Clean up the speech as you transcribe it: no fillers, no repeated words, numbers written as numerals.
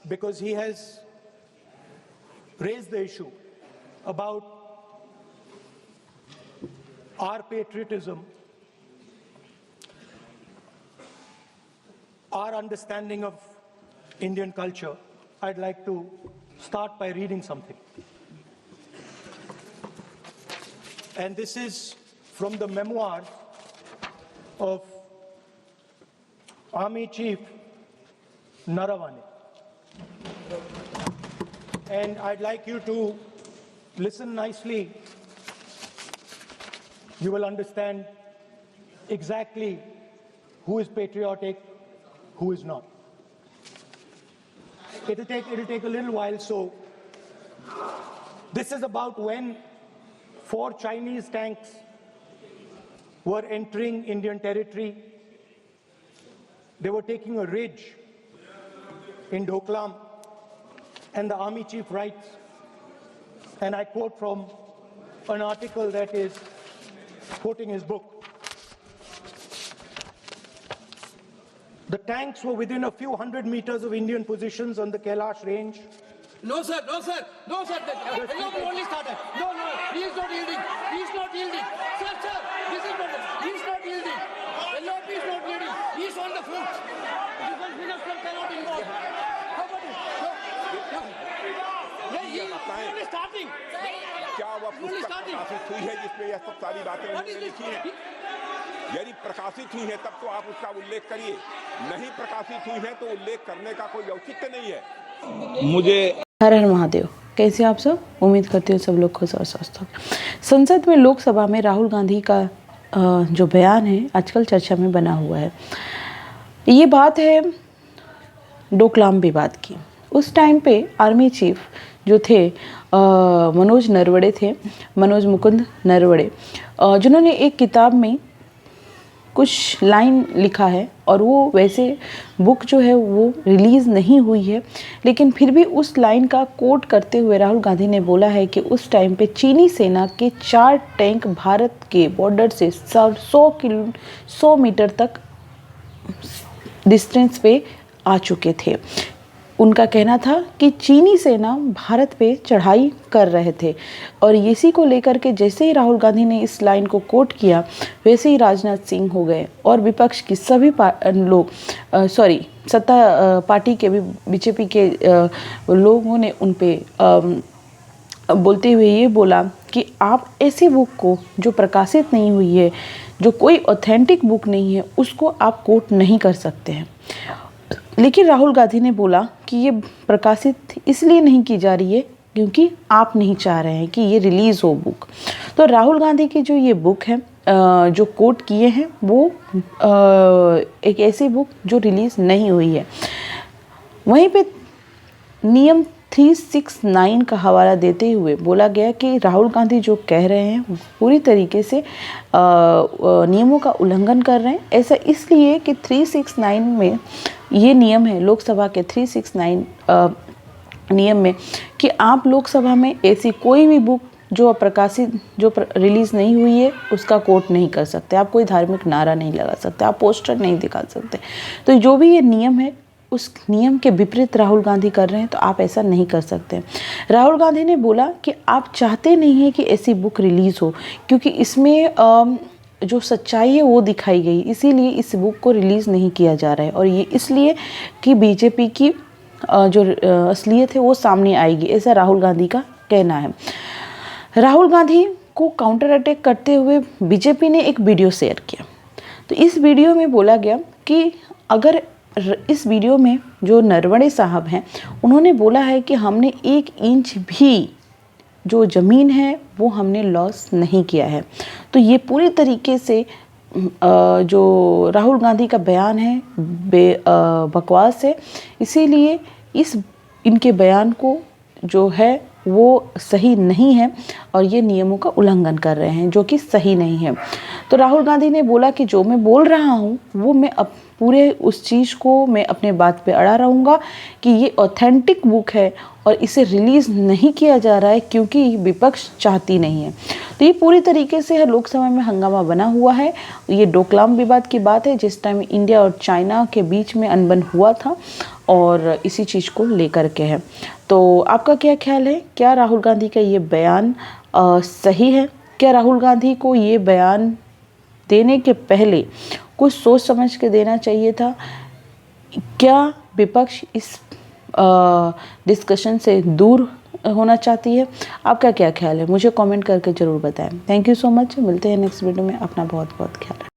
because he has raised the issue about our patriotism, our understanding of Indian culture. I'd like to start by reading something. And this is from the memoirs of Army Chief Naravane. And I'd like you to listen nicely. You will understand exactly who is patriotic, who is not. It'll take a little while. So this is about when 4 Chinese tanks were entering Indian territory. They were taking a ridge in Doklam, and the army chief writes, and I quote from an article that is quoting his book. The tanks were within a few hundred meters of Indian positions on the Kailash range. No, sir, no, sir, no, sir. Hello, only started. No, no, he is not yielding. He is not yielding. Sir, sir, this is not. He is not yielding. Hello, he is not yielding. He is on the foot. Defense minister cannot involve. How about it? No, no. He is only starting. क्या वह पुस्तक प्रकाशित हुई है जिसमें यह सब सारी बातें उन्होंने लिखी हैं? यदि प्रकाशित हुई है तब तो आप उसका उल्लेख करिए, नहीं प्रकाशित हुई है तो उल्लेख करने का कोई औचित्य नहीं है। मुझे हर हर महादेव। कैसे आप सब? उम्मीद करती हूँ सब लोग खुश और स्वस्थ हो। संसद में लोकसभा में राहुल गांधी का जो बयान है आजकल चर्चा में बना हुआ है। ये बात है डोकलाम विवाद की। उस टाइम पे आर्मी चीफ जो थे मनोज नरवणे थे, मनोज मुकुंद नरवणे, जिन्होंने एक किताब में कुछ लाइन लिखा है और वो वैसे बुक जो है वो रिलीज़ नहीं हुई है, लेकिन फिर भी उस लाइन का कोट करते हुए राहुल गांधी ने बोला है कि उस टाइम पे चीनी सेना के 4 टैंक भारत के बॉर्डर से 100 मीटर तक डिस्टेंस पे आ चुके थे। उनका कहना था कि चीनी सेना भारत पे चढ़ाई कर रहे थे और इसी को लेकर के जैसे ही राहुल गांधी ने इस लाइन को कोट किया वैसे ही राजनाथ सिंह हो गए और विपक्ष की सभी लोग सत्ता पार्टी के भी बीजेपी के लोगों ने उन पे बोलते हुए ये बोला कि आप ऐसी बुक को जो प्रकाशित नहीं हुई है, जो कोई ऑथेंटिक बुक नहीं है, उसको आप कोट नहीं कर सकते हैं। लेकिन राहुल गांधी ने बोला कि ये प्रकाशित इसलिए नहीं की जा रही है क्योंकि आप नहीं चाह रहे हैं कि ये रिलीज़ हो बुक। तो राहुल गांधी की जो ये बुक है जो कोट किए हैं वो एक ऐसी बुक जो रिलीज़ नहीं हुई है। वहीं पे नियम 369 का हवाला देते हुए बोला गया कि राहुल गांधी जो कह रहे हैं पूरी तरीके से नियमों का उल्लंघन कर रहे हैं। ऐसा इसलिए कि 369 में ये नियम है, लोकसभा के 369 नियम में, कि आप लोकसभा में ऐसी कोई भी बुक जो प्रकाशित जो रिलीज़ नहीं हुई है उसका कोट नहीं कर सकते, आप कोई धार्मिक नारा नहीं लगा सकते, आप पोस्टर नहीं दिखा सकते। तो जो भी ये नियम है उस नियम के विपरीत राहुल गांधी कर रहे हैं, तो आप ऐसा नहीं कर सकते। राहुल गांधी ने बोला कि आप चाहते नहीं हैं कि ऐसी बुक रिलीज़ हो क्योंकि इसमें जो सच्चाई है वो दिखाई गई, इसीलिए इस बुक को रिलीज़ नहीं किया जा रहा है और ये इसलिए कि बीजेपी की जो असलियत है वो सामने आएगी, ऐसा राहुल गांधी का कहना है। राहुल गांधी को काउंटर अटैक करते हुए बीजेपी ने एक वीडियो शेयर किया। तो इस वीडियो में बोला गया कि अगर इस वीडियो में जो नरवणे साहब हैं उन्होंने बोला है कि हमने 1 इंच भी जो ज़मीन है वो हमने लॉस नहीं किया है। तो ये पूरी तरीके से जो राहुल गांधी का बयान है बकवास है, इसीलिए इनके बयान को जो है वो सही नहीं है और ये नियमों का उल्लंघन कर रहे हैं जो कि सही नहीं है। तो राहुल गांधी ने बोला कि जो मैं बोल रहा हूँ वो मैं पूरे उस चीज़ को मैं अपने बात पे अड़ा रहूँगा कि ये ऑथेंटिक बुक है और इसे रिलीज़ नहीं किया जा रहा है क्योंकि विपक्ष चाहती नहीं है। तो ये पूरी तरीके से लोकसभा में हंगामा बना हुआ है। ये डोकलाम विवाद की बात है, जिस टाइम इंडिया और चाइना के बीच में अनबन हुआ था और इसी चीज़ को लेकर के है। तो आपका क्या ख्याल है? क्या राहुल गांधी का ये बयान सही है? क्या राहुल गांधी को ये बयान देने के पहले कुछ सोच समझ के देना चाहिए था? क्या विपक्ष इस डिस्कशन से दूर होना चाहती है? आपका क्या ख्याल है? मुझे कमेंट करके ज़रूर बताएं। Thank you so much. मिलते हैं नेक्स्ट वीडियो में। अपना बहुत बहुत ख्याल रखें।